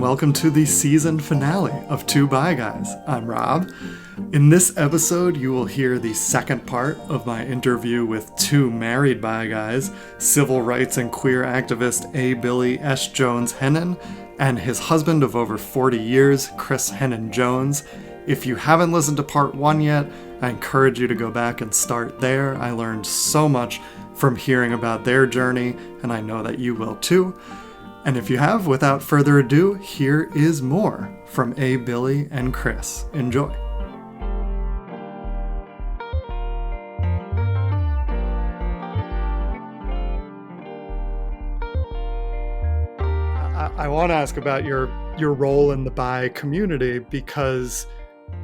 and welcome to the season finale of Two Bi Guys. I'm Rob. In this episode, you will hear the second part of my interview with two married bi guys, civil rights and queer activist ABilly S. Jones-Hennin, and his husband of over 40 years, Cris Hennin-Jones. If you haven't listened to part one yet, I encourage you to go back and start there. I learned so much from hearing about their journey, and I know that you will too. And if you have, without further ado, here is more from ABilly and Cris. Enjoy. I want to ask about your role in the bi community, because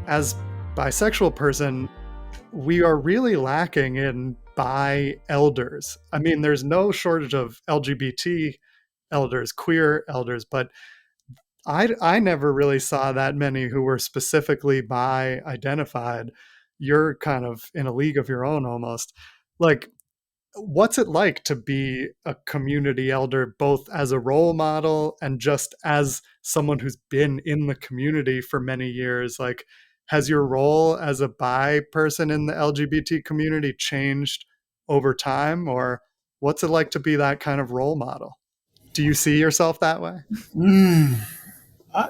as bisexual person, we are really lacking in bi elders. I mean, there's no shortage of LGBT elders, queer elders, but I never really saw that many who were specifically bi identified. You're kind of in a league of your own almost. Like, what's it like to be a community elder, both as a role model and just as someone who's been in the community for many years? Like, has your role as a bi person in the LGBT community changed over time, or what's it like to be that kind of role model? Do you see yourself that way? I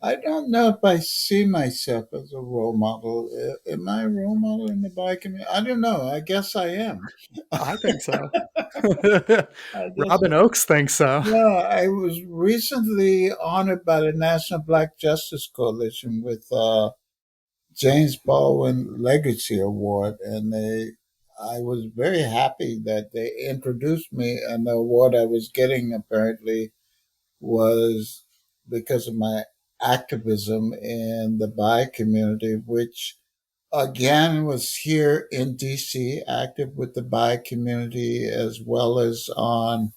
I don't know if I see myself as a role model. Am I a role model in the bi community? I don't know. I guess I am. I think so. I guess. Robin Oakes thinks so. Yeah, I was recently honored by the National Black Justice Coalition with James Baldwin Legacy Award, and I was very happy that they introduced me, and the award I was getting apparently was because of my activism in the bi community, which again was here in DC, active with the bi community as well as on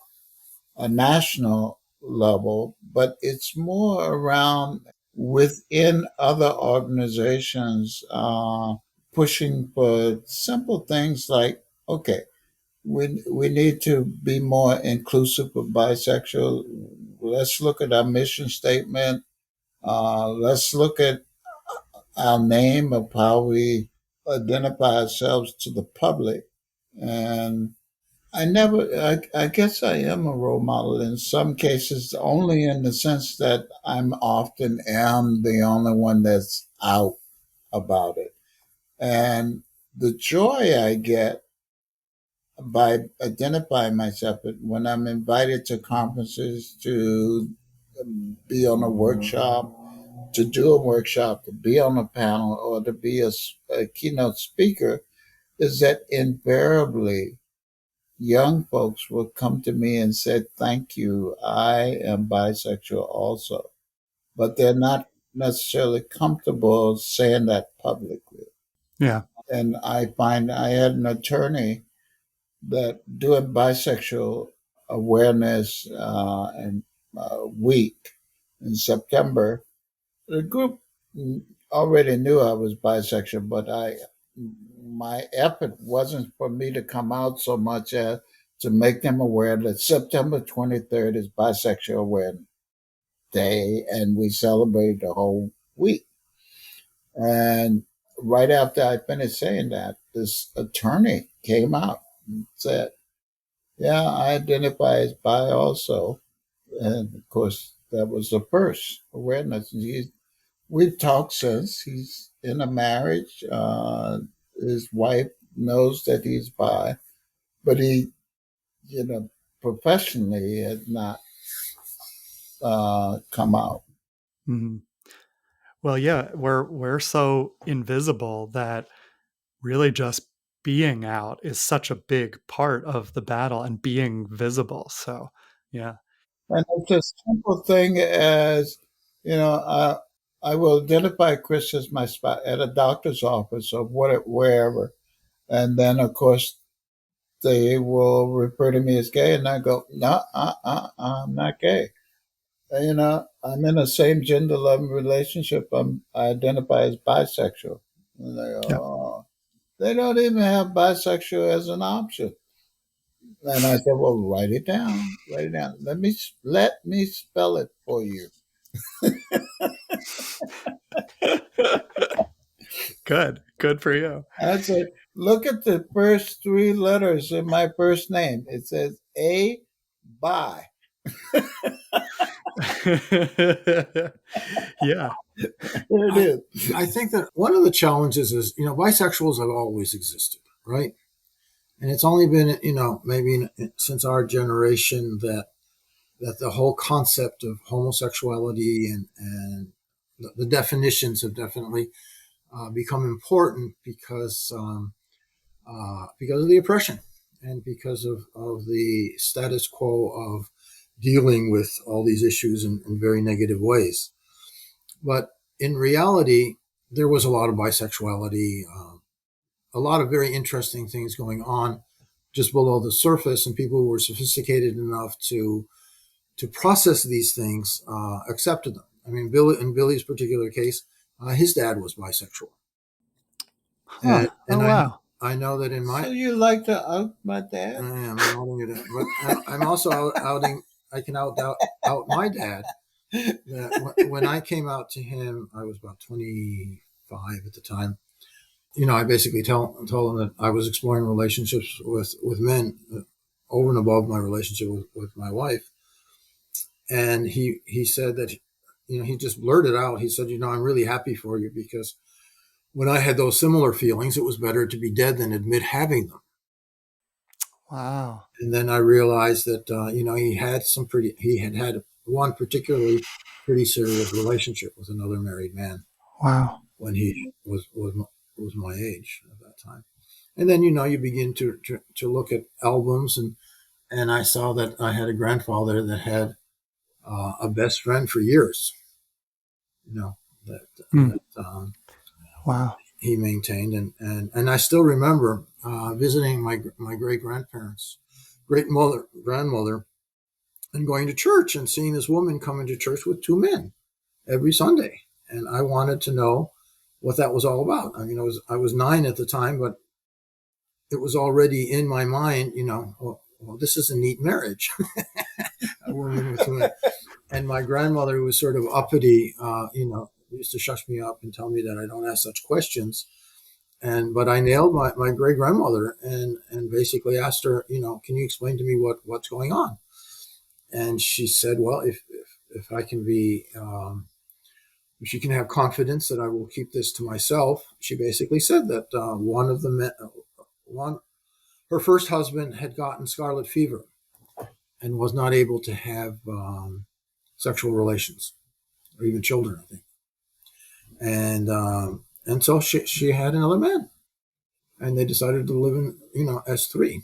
a national level, but it's more around within other organizations pushing for simple things like, okay, we need to be more inclusive of bisexual. Let's look at our mission statement. Let's look at our name of how we identify ourselves to the public. And I guess I am a role model in some cases, only in the sense that I'm often am the only one that's out about it. And the joy I get by identifying myself when I'm invited to conferences to be on a workshop, to do a workshop, to be on a panel, or to be a keynote speaker, is that invariably young folks will come to me and say, "Thank you, I am bisexual also." But they're not necessarily comfortable saying that publicly. Yeah. And I find I had an attorney that doing bisexual awareness and week in September. The group already knew I was bisexual, but my effort wasn't for me to come out so much as to make them aware that September 23rd is Bisexual Awareness Day, and we celebrate the whole week. And right after I finished saying that, this attorney came out and said, "Yeah, I identify as bi also." And of course, that was the first awareness. We've talked since. He's in a marriage. His wife knows that he's bi, but he, professionally has not come out. Mm-hmm. Well, yeah, we're so invisible that really just being out is such a big part of the battle, and being visible. So, yeah. And it's a simple thing as, I will identify Cris as my spot at a doctor's office or wherever. And then, of course, they will refer to me as gay, and I go, "No, I'm not gay. I'm in a same gender loving relationship. I identify as bisexual." And they go, Yeah. "Oh." They don't even have bisexual as an option. And I said, well, write it down. Write it down. Let me spell it for you. Good for you. I said, look at the first three letters in my first name. It says A by. Yeah. Here it I, is. I think that one of the challenges is, bisexuals have always existed, right? And it's only been, maybe since our generation that the whole concept of homosexuality and the definitions have definitely become important because of the oppression and because of the status quo of dealing with all these issues in very negative ways. But in reality, there was a lot of bisexuality, a lot of very interesting things going on just below the surface, and people who were sophisticated enough to process these things accepted them. I mean, in Billy's particular case, his dad was bisexual, Huh. and Oh wow. I know that So you like to out my I dad? am outing it, but I'm also outing. I can out my dad. That when I came out to him, I was about 25 at the time. I basically told him that I was exploring relationships with men over and above my relationship with my wife. And he said that, he just blurted out, he said, I'm really happy for you because when I had those similar feelings, it was better to be dead than admit having them. Wow. And then I realized that, he had one particularly pretty serious relationship with another married man Wow. when he was my age at that time. And then, you begin to look at albums, and I saw that I had a grandfather that had a best friend for years, that, Mm. that Wow. he maintained. And I still remember visiting my great grandmother, and going to church and seeing this woman come into church with two men every Sunday. And I wanted to know what that was all about. I mean, I was 9 at the time, but it was already in my mind, well, this is a neat marriage. A woman with two men. And my grandmother, who was sort of uppity, used to shush me up and tell me that I don't ask such questions. But I nailed my great grandmother and basically asked her, can you explain to me what's going on? And she said, well, if I can be, if she can have confidence that I will keep this to myself, she basically said that one of the men, her first husband had gotten scarlet fever and was not able to have sexual relations or even children, I think. And so she had another man, and they decided to live in S3.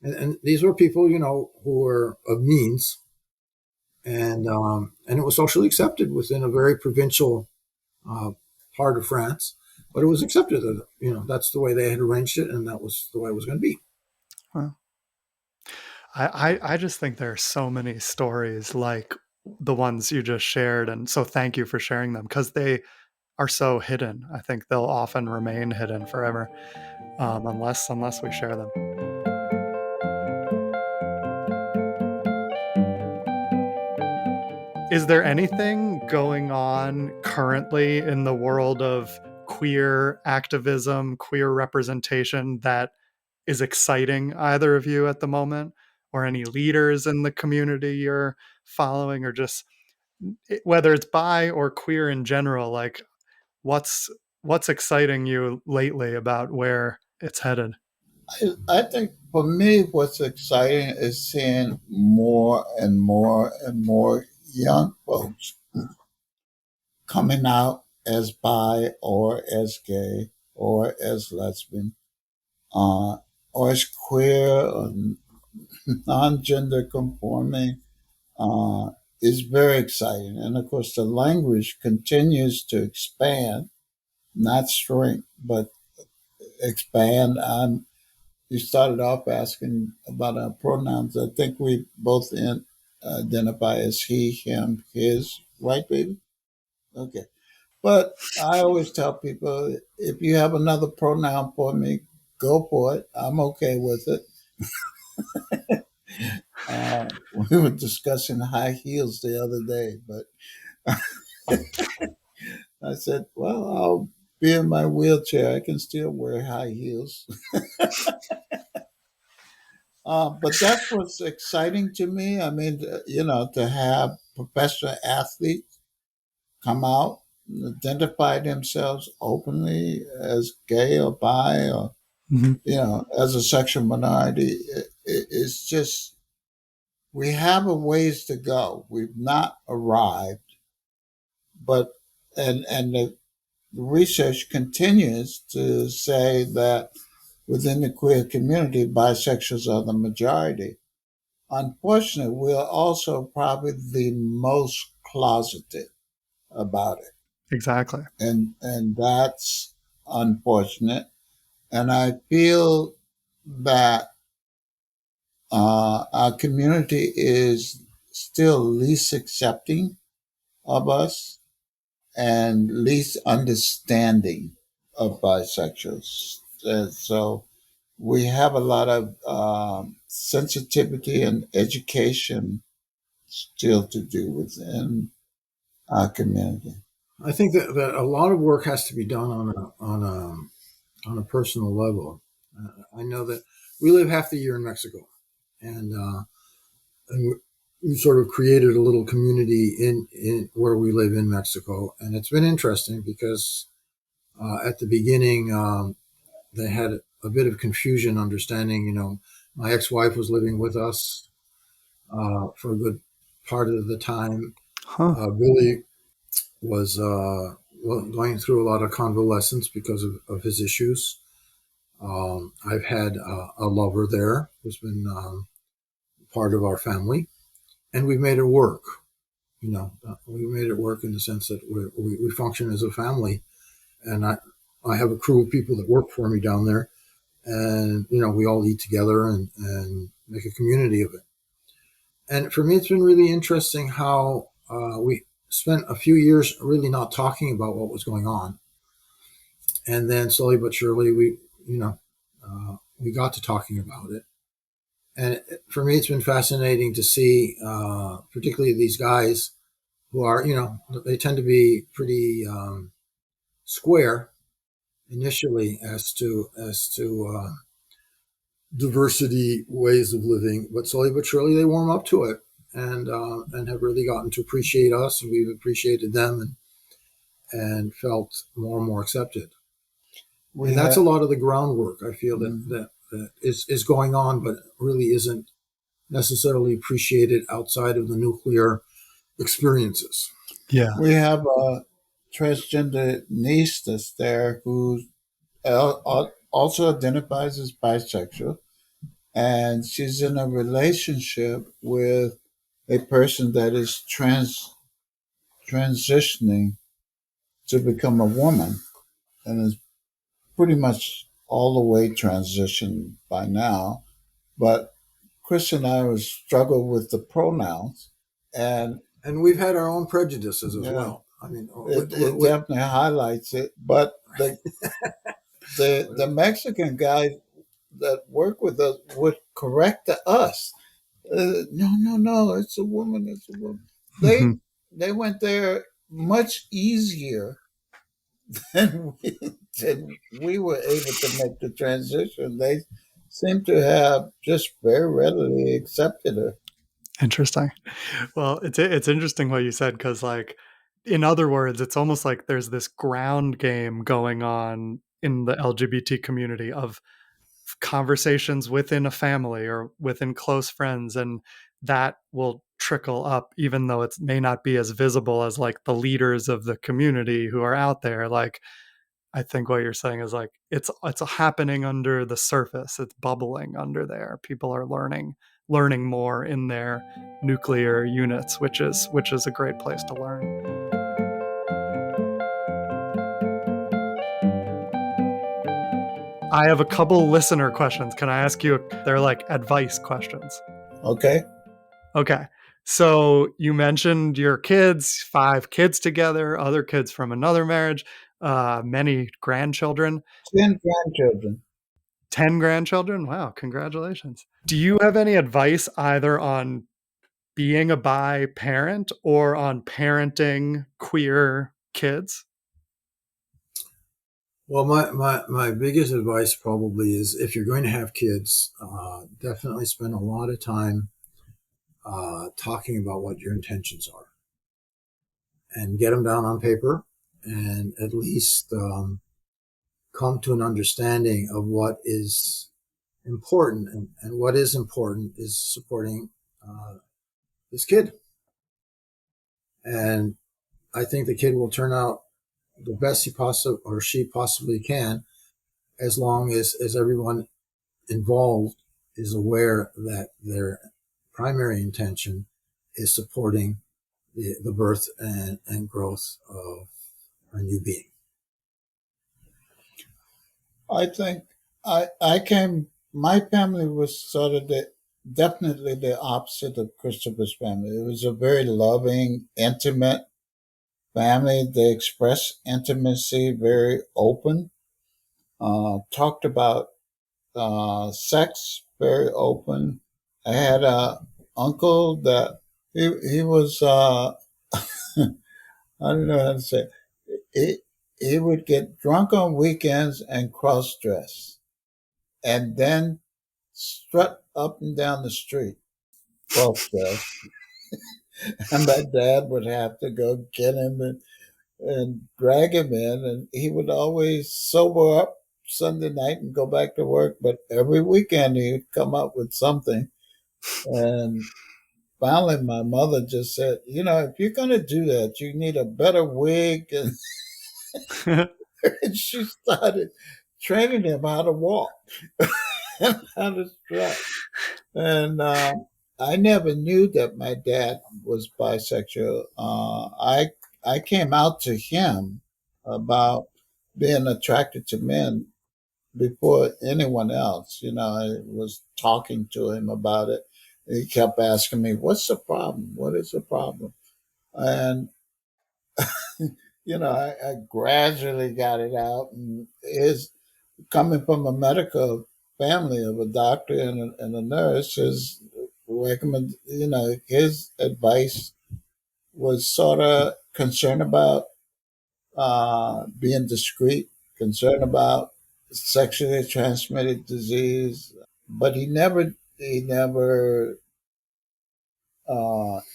And these were people who were of means, and it was socially accepted within a very provincial uh, part of France, but it was accepted that that's the way they had arranged it, and that was the way it was going to be. Wow. I just think there are so many stories like the ones you just shared. And so thank you for sharing them because they are so hidden. I think they'll often remain hidden forever unless we share them. Is there anything going on currently in the world of queer activism, queer representation that is exciting either of you at the moment, or any leaders in the community you're following, or just whether it's bi or queer in general, like what's exciting you lately about where it's headed? I think for me, what's exciting is seeing more and more and more young folks coming out as bi or as gay or as lesbian uh, or as queer or non-gender conforming is very exciting. And of course, the language continues to expand, not shrink, but expand. You started off asking about our pronouns. I think we both identify as he, him, his, right, baby? Okay. But I always tell people if you have another pronoun for me, go for it. I'm okay with it. We were discussing high heels the other day, but I said, well, I'll be in my wheelchair. I can still wear high heels. But that's what's exciting to me. I mean, to have professional athletes come out and identify themselves openly as gay or bi or, Mhm. as a sexual minority, it's just, we have a ways to go. We've not arrived, but, and the research continues to say that within the queer community, bisexuals are the majority. Unfortunately, we're also probably the most closeted about it, Exactly. and that's unfortunate. And I feel that our community is still least accepting of us and least understanding of bisexuals. And so we have a lot of sensitivity and education still to do within our community. I think that a lot of work has to be done on a personal level. I know that we live half the year in Mexico, and we sort of created a little community in where we live in Mexico, and it's been interesting because at the beginning they had a bit of confusion understanding. My ex-wife was living with us for a good part of the time. Huh. Billy was going through a lot of convalescence because of his issues. I've had a lover there who's been part of our family, and we've made it work. We made it work in the sense that we function as a family, and I have a crew of people that work for me down there, and we all eat together and make a community of it. And for me, it's been really interesting how we spent a few years really not talking about what was going on, and then slowly but surely we got to talking about it. And for me, it's been fascinating to see, particularly these guys who are, they tend to be pretty square initially as to diversity ways of living, but slowly but surely they warm up to it and have really gotten to appreciate us, and we've appreciated them and felt more and more accepted. And that's a lot of the groundwork I feel that is going on, but really isn't necessarily appreciated outside of the nuclear experiences. Yeah. We have a transgender niece that's there who also identifies as bisexual, and she's in a relationship with a person that is transitioning to become a woman and is pretty much all the way transitioned by now. But Cris and I was struggle with the pronouns, and we've had our own prejudices as well. I mean, it definitely highlights it. But the Mexican guys that work with us would correct us. No, it's a woman. It's a woman. They went there much easier than we were able to make the transition. They seem to have just very readily accepted her. Interesting. Well, it's interesting what you said, because, like, in other words, it's almost like there's this ground game going on in the LGBT community of conversations within a family or within close friends, and that will trickle up, even though it may not be as visible as, like, the leaders of the community who are out there. Like, I think what you're saying is, like, it's happening under the surface. It's bubbling under there. People are learning more in their nuclear units, which is a great place to learn. I have a couple listener questions. Can I ask you? They're like advice questions. Okay. Okay. So you mentioned your kids, 5 kids together, other kids from another marriage, many grandchildren. 10 grandchildren. 10 grandchildren? Wow, congratulations. Do you have any advice either on being a bi parent or on parenting queer kids? Well, my biggest advice probably is if you're going to have kids, definitely spend a lot of time talking about what your intentions are and get them down on paper and at least come to an understanding of what is important. And what is important is supporting this kid. And I think the kid will turn out the best she possibly can, as long as everyone involved is aware that their primary intention is supporting the birth and growth of a new being. I think my family was sort of definitely the opposite of Christopher's family. It was a very loving, intimate family. They expressed intimacy, very open, talked about sex, very open. I had a uncle that he was I don't know how to say it. He would get drunk on weekends and cross dress and then strut up and down the street cross dress. And my dad would have to go get him and drag him in. And he would always sober up Sunday night and go back to work. But every weekend he would come up with something. And finally, my mother just said, if you're going to do that, you need a better wig. And she started training him how to walk and how to strut. And I never knew that my dad was bisexual. I came out to him about being attracted to men before anyone else. I was talking to him about it. He kept asking me, "What's the problem? What is the problem?" And I gradually got it out. And his coming from a medical family of a doctor and a nurse, his recommend, his advice was sort of concerned about being discreet, concerned about sexually transmitted disease, but he never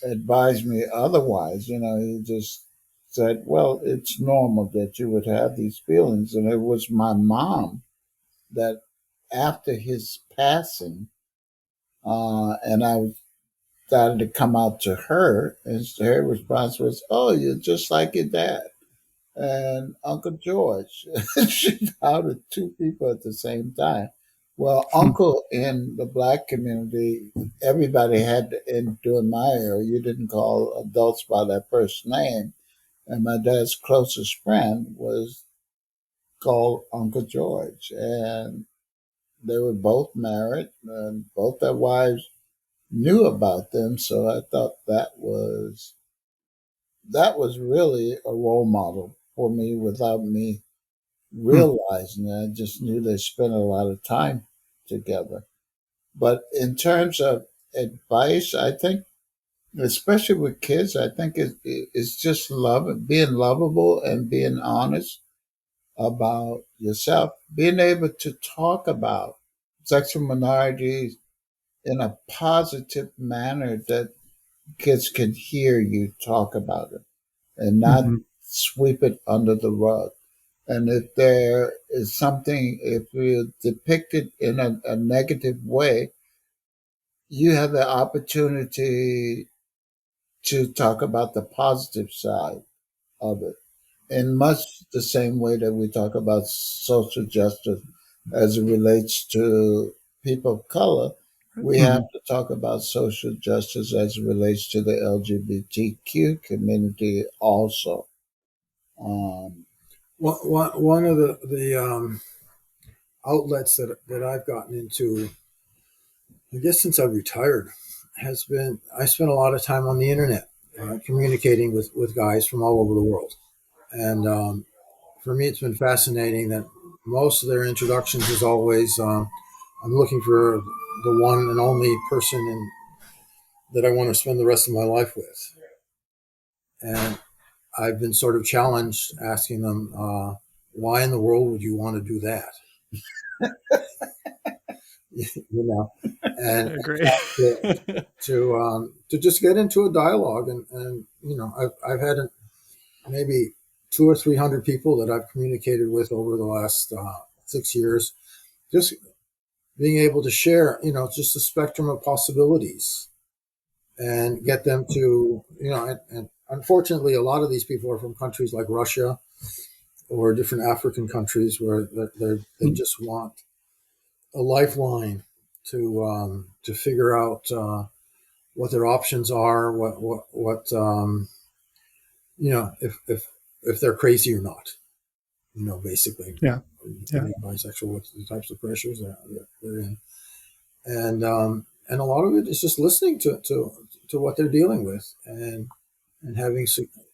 advised me otherwise. He just said, "Well, it's normal that you would have these feelings," and it was my mom that, after his passing, and I started to come out to her, and her response was, "Oh, you're just like your dad and Uncle George." She outed two people at the same time. Well, Uncle in the Black community, everybody had to, during my era, you didn't call adults by their first name. And my dad's closest friend was called Uncle George. And they were both married, and both their wives knew about them. So I thought that was really a role model for me without me realizing it. I just knew they spent a lot of time together. But in terms of advice, I think, especially with kids, I think it's just being lovable and being honest about yourself, being able to talk about sexual minorities in a positive manner that kids can hear you talk about it and not Mhm. sweep it under the rug. And if there is something, if you depict it in a negative way, you have the opportunity to talk about the positive side of it in much the same way that we talk about social justice as it relates to people of color. We have Mhm. to talk about social justice as it relates to the LGBTQ community also. Um, One of the outlets that I've gotten into, I guess since I've retired, has been I spent a lot of time on the internet communicating with guys from all over the world. And for me, it's been fascinating that most of their introductions is always, I'm looking for the one and only person that I want to spend the rest of my life with. And I've been sort of challenged asking them, why in the world would you want to do that? I And agree. to just get into a dialogue. And I've had maybe 200 or 300 people that I've communicated with over the last 6 years, just being able to share, just a spectrum of possibilities and get them to, and unfortunately, a lot of these people are from countries like Russia or different African countries where they just want a lifeline to figure out what their options are, what if they're crazy or not, basically. Yeah. Yeah. Bisexual, what the types of pressures they're in, and a lot of it is just listening to what they're dealing with and having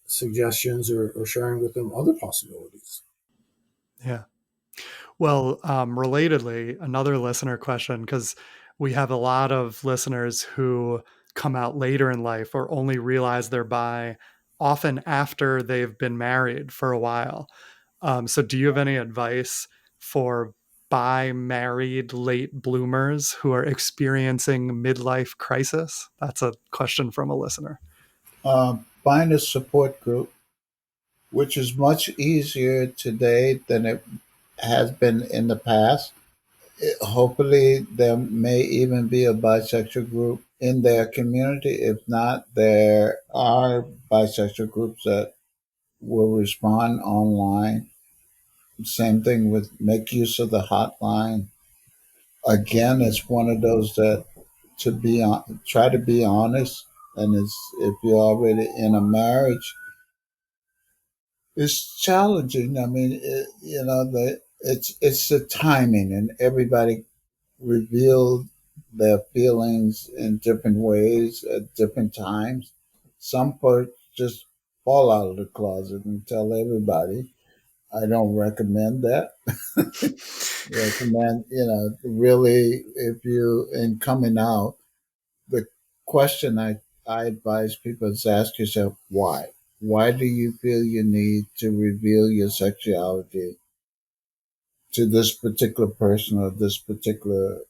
suggestions or sharing with them other possibilities. Yeah. Well, relatedly, another listener question, because we have a lot of listeners who come out later in life or only realize they're bi often after they've been married for a while. So do you have any advice for bi married late bloomers who are experiencing midlife crisis? That's a question from a listener. Find a support group, which is much easier today than it has been in the past. Hopefully, there may even be a bisexual group in their community. If not, there are bisexual groups that will respond online. Same thing with make use of the hotline. Again, it's one of those that to be on, try to be honest. And it's, if you're already in a marriage, it's challenging. I mean, it's the timing, and everybody reveal their feelings in different ways at different times. Some folks just fall out of the closet and tell everybody. I don't recommend that. Recommend, really, if you in coming out, the question I advise people is ask yourself why. Why do you feel you need to reveal your sexuality to this particular person or this particular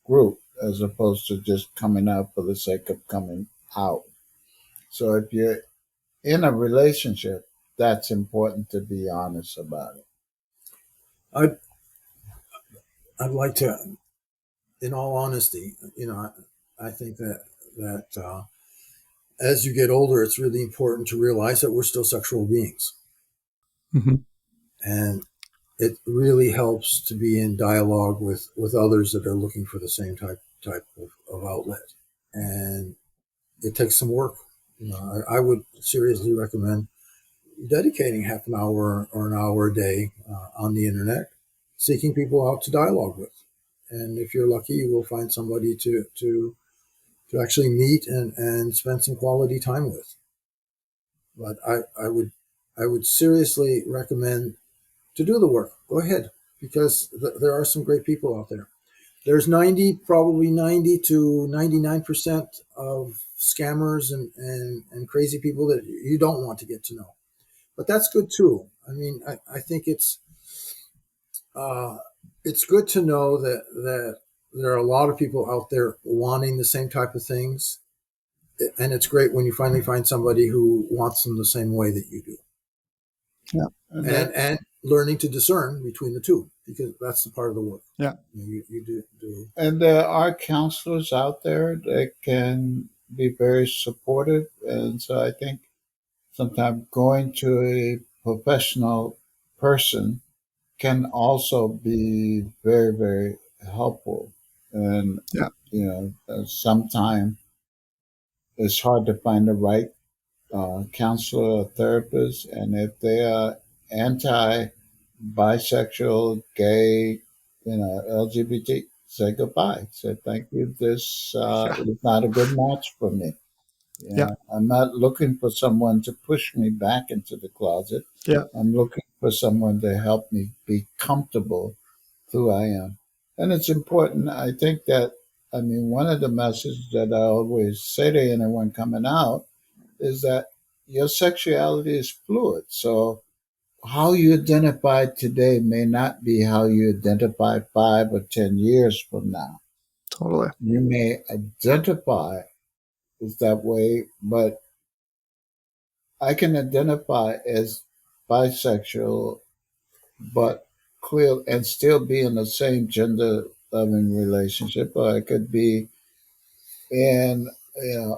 group, as opposed to just coming out for the sake of coming out? So if you're in a relationship, that's important to be honest about it. I'd like to, in all honesty, I think that as you get older, it's really important to realize that we're still sexual beings. Mm-hmm. And it really helps to be in dialogue with others that are looking for the same type of outlet. And it takes some work. I would seriously recommend dedicating half an hour or an hour a day on the internet, seeking people out to dialogue with. And if you're lucky, you will find somebody to actually meet and spend some quality time with. But I would seriously recommend to do the work. Go ahead, because there are some great people out there. There's probably 90 to 99% of scammers and crazy people that you don't want to get to know. But that's good too. I mean, I think it's good to know that there are a lot of people out there wanting the same type of things. And it's great when you finally find somebody who wants them the same way that you do. Yeah. And learning to discern between the two, because that's the part of the work. Yeah. You do. And there are counselors out there that can be very supportive. And so I think sometimes going to a professional person can also be very, very helpful. And, sometimes it's hard to find the right counselor or therapist. And if they are anti-bisexual, gay, LGBT, say goodbye. Say thank you. This is not a good match for me. Yeah. I'm not looking for someone to push me back into the closet. Yeah. I'm looking for someone to help me be comfortable who I am. And it's important. I think that, I mean, one of the messages that I always say to anyone coming out is that your sexuality is fluid. So how you identify today may not be how you identify 5 or 10 years from now. Totally. You may identify as that way, but I can identify as bisexual, but clear and still be in the same gender loving relationship, or I could be in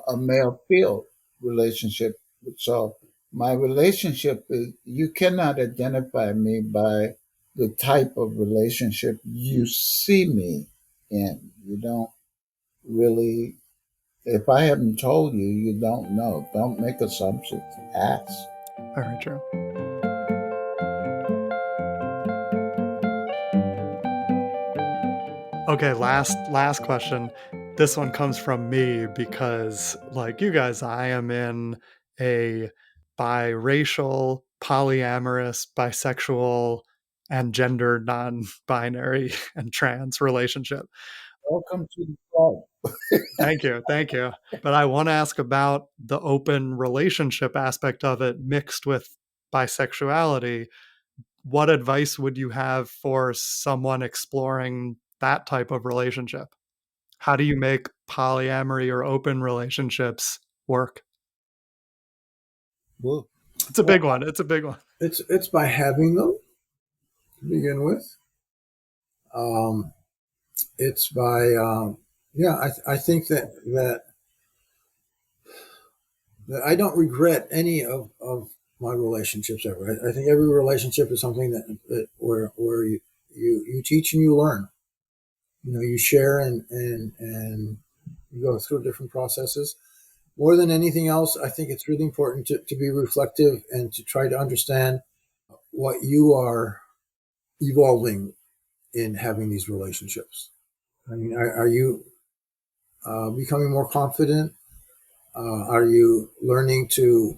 a male field relationship. So my relationship is, you cannot identify me by the type of relationship you see me in. You don't really, if I haven't told you, you don't know. Don't make assumptions. Ask. Very true. Okay, last question. This one comes from me because, like you guys, I am in a biracial, polyamorous, bisexual, and gender non-binary and trans relationship. Welcome to the club. Thank you. But I want to ask about the open relationship aspect of it mixed with bisexuality. What advice would you have for someone exploring that type of relationship? How do you make polyamory or open relationships work? Well, It's a big one. It's a big one. It's by having them to begin with. It's by I think that I don't regret any of my relationships ever. I think every relationship is something that where you teach and you learn. You know, you share and you go through different processes. More than anything else, I think it's really important to be reflective and to try to understand what you are evolving in having these relationships. I mean, are you becoming more confident? Are you learning to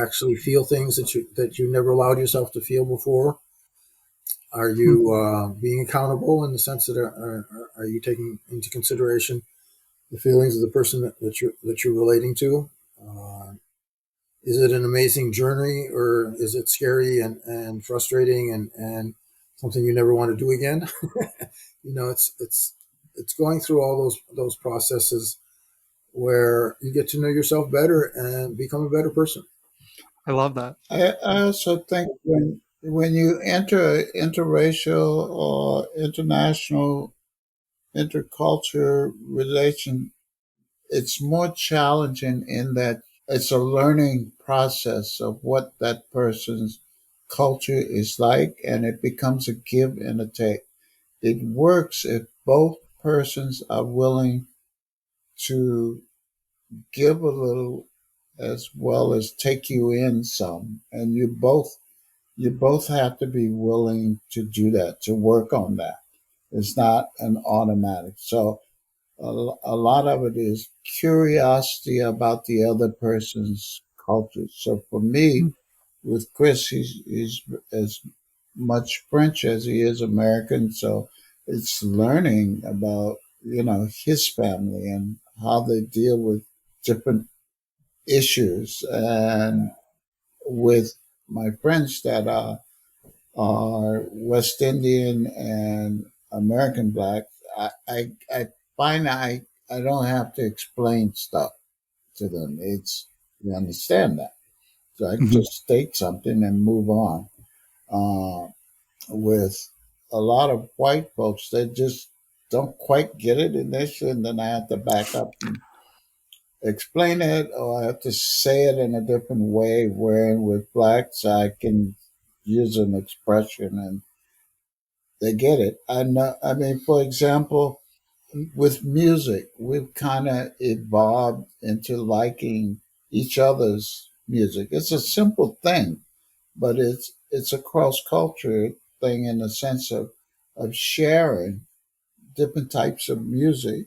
actually feel things that you never allowed yourself to feel before? Are you being accountable in the sense that are you taking into consideration the feelings of the person that you're relating to? Is it an amazing journey, or is it scary and frustrating and something you never want to do again? You know, it's going through all those processes where you get to know yourself better and become a better person. I love that. I also think when you enter interracial or international interculture relation, it's more challenging in that it's a learning process of what that person's culture is like, and it becomes a give and a take. It works if both persons are willing to give a little as well as take you in some, and you both have to be willing to do that, to work on that. It's not an automatic. So a lot of it is curiosity about the other person's culture. So for me, with Cris, he's as much French as he is American. So it's learning about, his family and how they deal with different issues. And with my friends that are West Indian and American Black, I find I don't have to explain stuff to them. It's, you understand that. So I Mhm. just state something and move on. Uh, with a lot of white folks, they just don't quite get it initially, and then I have to back up and explain it, or I have to say it in a different way. Where with blacks, I can use an expression and they get it. I know. I mean, for example, with music, we've kind of evolved into liking each other's music. It's a simple thing, but it's a cross culture thing in the sense of sharing different types of music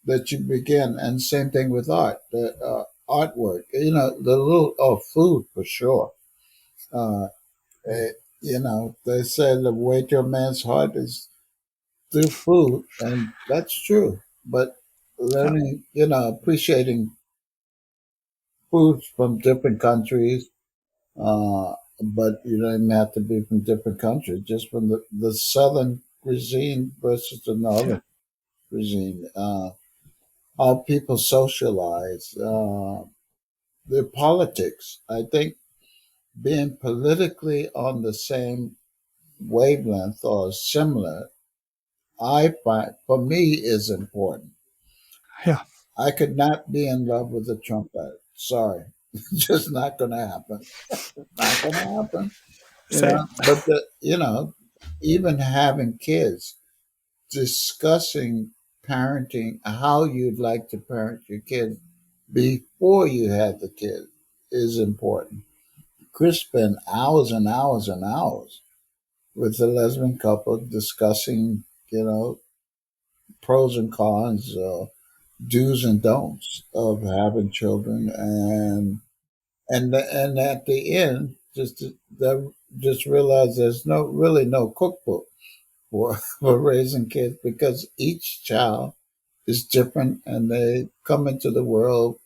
that you begin. And same thing with art, the artwork. The little food for sure. Uh, They say the way to a man's heart is through food, and that's true. But Yeah. learning, appreciating foods from different countries, but you don't even have to be from different countries, just from the southern cuisine versus the Yeah. northern cuisine. How people socialize, their politics. I think being politically on the same wavelength or similar, I find for me is important. Yeah. I could not be in love with a Trumpet. Sorry, just not going to happen. Not going to happen. Same. But even having kids, discussing parenting, how you'd like to parent your kids before you had the kid is important. Chris spent hours and hours and hours with the lesbian couple discussing, pros and cons, do's and don'ts of having children, and at the end, just realize there's no cookbook for for raising kids because each child is different and they come into the world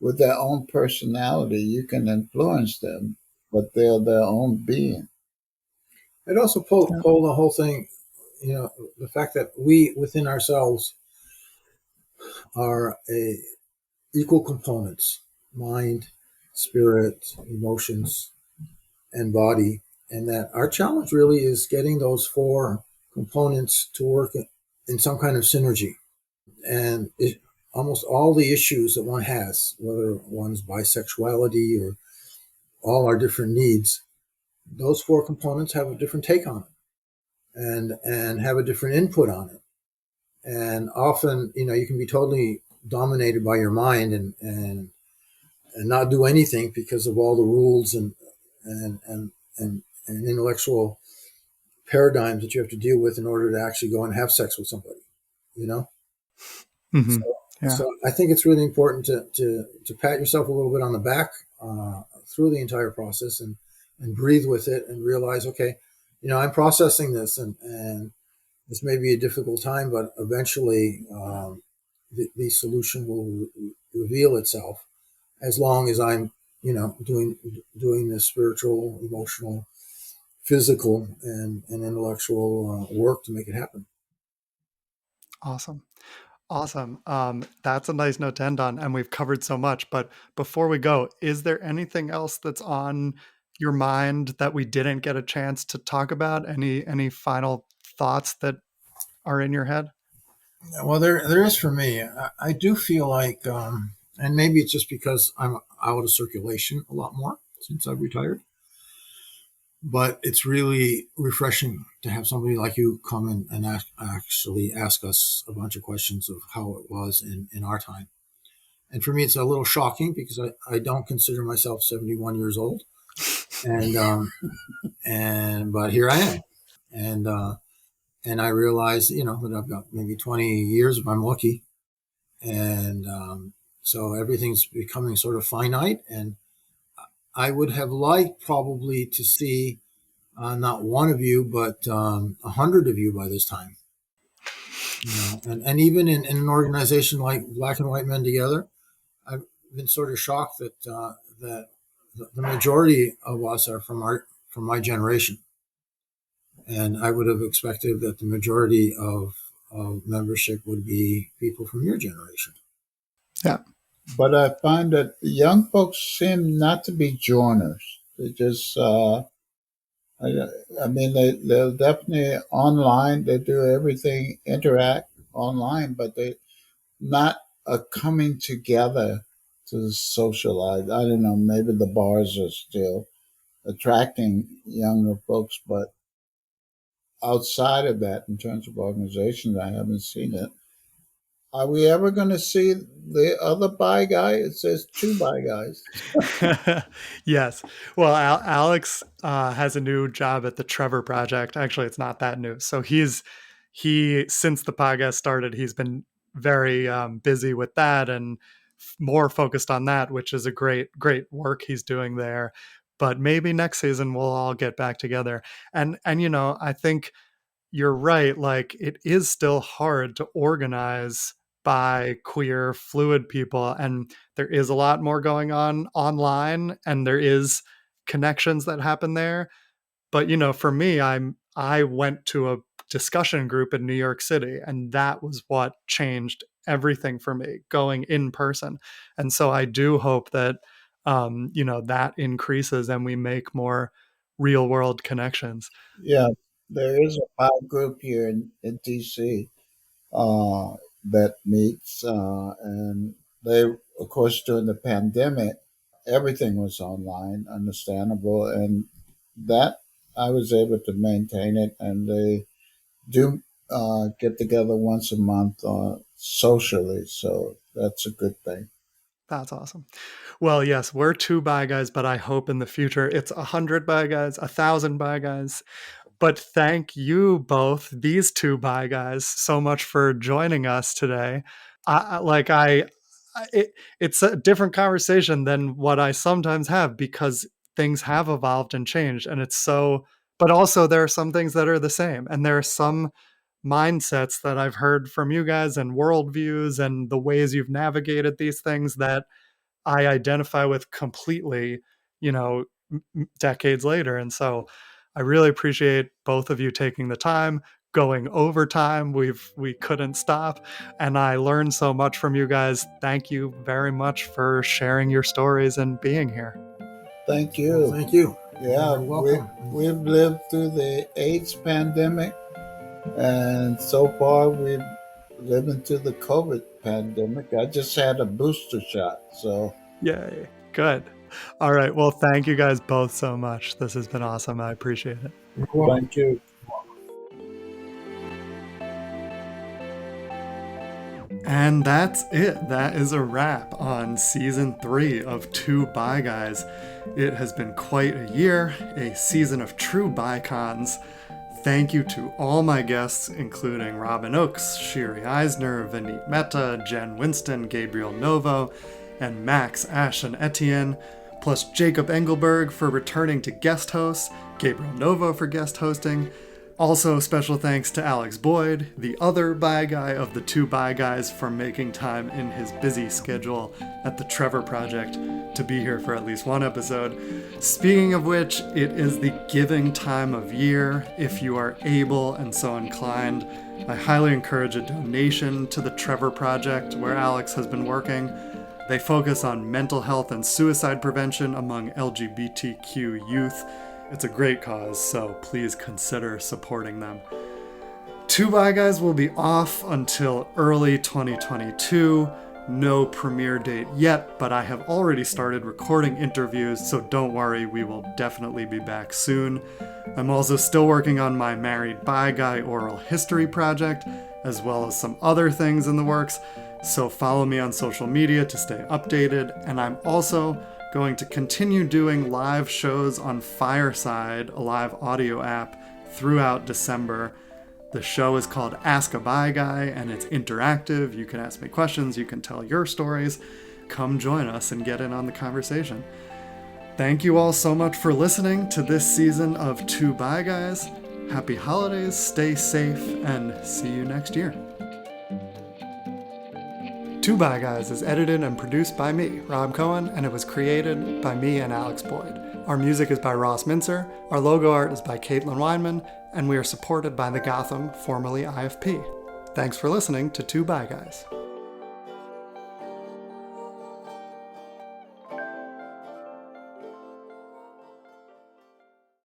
with their own personality. You can influence them, but they're their own being. It also Yeah. pull the whole thing, the fact that we within ourselves are equal components: mind, spirit, emotions, and body. And that our challenge really is getting those four components to work in some kind of synergy. And almost all the issues that one has, whether one's bisexuality or all our different needs, those four components have a different take on it and have a different input on it. And often, you can be totally dominated by your mind and not do anything because of all the rules and and and intellectual paradigms that you have to deal with in order to actually go and have sex with somebody. You know, Hmm. so Yeah. so I think it's really important to pat yourself a little bit on the back through the entire process and breathe with it and realize, okay, I'm processing this and this may be a difficult time, but eventually the solution will reveal itself as long as I'm, doing the spiritual, emotional, physical, and intellectual work to make it happen. Awesome. Awesome. That's a nice note to end on, and we've covered so much. But before we go, is there anything else that's on your mind that we didn't get a chance to talk about? Any final thoughts that are in your head? Well, there is for me. I do feel like, and maybe it's just because I'm out of circulation a lot more since I've retired, but it's really refreshing to have somebody like you come in and actually ask us a bunch of questions of how it was in our time. And for me, it's a little shocking because I don't consider myself 71 years old, and but here I am, and and I realize that I've got maybe 20 years if I'm lucky, and so everything's becoming sort of finite. And I would have liked probably to see not one of you, but 100 of you by this time. And even in an organization like Black and White Men Together, I've been sort of shocked that the majority of us are from my generation, and I would have expected that the majority of membership would be people from your generation. Yeah. But I find that the young folks seem not to be joiners. They just, I, I mean, they're definitely online. They do everything, interact online, but they not a coming together to socialize. I don't know, maybe the bars are still attracting younger folks, but outside of that, in terms of organizations, I haven't seen it. Are we ever going to see the other bi guy? It says two bi guys. Yes. Well, Alex has a new job at the Trevor Project. Actually, it's not that new. So he since the podcast started, he's been very busy with that and more focused on that, which is a great work he's doing there. but maybe next season we'll all get back together. And I think you're right. Like, it is still hard to organize by queer fluid people, and there is a lot more going on online, and there is connections that happen there. But for me, I went to a discussion group in New York City, and that was what changed everything for me, going in person. And so I do hope that that increases and we make more real world connections. Yeah, there is a power group here in DC uh, that meets, and they, of course, during the pandemic, everything was online, understandable, and that I was able to maintain it, and they do get together once a month socially, so that's a good thing. That's awesome. Well, yes, we're two bi guys, but I hope in the future it's 100 bi guys, 1,000 bi guys. But thank you both, these two bi guys, so much for joining us today. It's a different conversation than what I sometimes have, because things have evolved and changed, and it's so. But also, there are some things that are the same, and there are some mindsets that I've heard from you guys, and worldviews, and the ways you've navigated these things that I identify with completely, decades later. And so I really appreciate both of you taking the time, going over time. We couldn't stop. And I learned so much from you guys. Thank you very much for sharing your stories and being here. Thank you. Thank you. Yeah, You're welcome. we've lived through the AIDS pandemic, and so far we've living through the COVID pandemic. I just had a booster shot, so Yay. Good. All right. Well, thank you guys both so much. This has been awesome. I appreciate it. You're welcome. thank you. And that's it. That is a wrap on season 3 of Two Bi Guys. It has been quite a year, a season of true bi-cons. Thank you to all my guests, including Robin Oakes, Shiri Eisner, Vineet Mehta, Jen Winston, Gabriel Novo, and Max, Ash, and Etienne, plus Jacob Engelberg for returning to guest host, Gabriel Novo for guest hosting. Also, special thanks to Alex Boyd, the other bi guy of the two bi guys, for making time in his busy schedule at the Trevor Project to be here for at least one episode. Speaking of which, it is the giving time of year. If you are able and so inclined, I highly encourage a donation to the Trevor Project, where Alex has been working. They focus on mental health and suicide prevention among LGBTQ youth. It's a great cause, so please consider supporting them. Two Bi Guys will be off until early 2022. No premiere date yet, but I have already started recording interviews, so don't worry, we will definitely be back soon. I'm also still working on my Married Bi Guy oral history project, as well as some other things in the works, so follow me on social media to stay updated, and I'm also going to continue doing live shows on Fireside, a live audio app, throughout December. The show is called Ask a Bi Guy, and it's interactive. You can ask me questions, you can tell your stories. Come join us and get in on the conversation. Thank you all so much for listening to this season of Two Bi Guys. Happy holidays, stay safe, and see you next year. Two Bi Guys is edited and produced by me, Rob Cohen, and it was created by me and Alex Boyd. Our music is by Ross Mincer, our logo art is by Caitlin Weinman, and we are supported by the Gotham, formerly IFP. Thanks for listening to Two Bi Guys.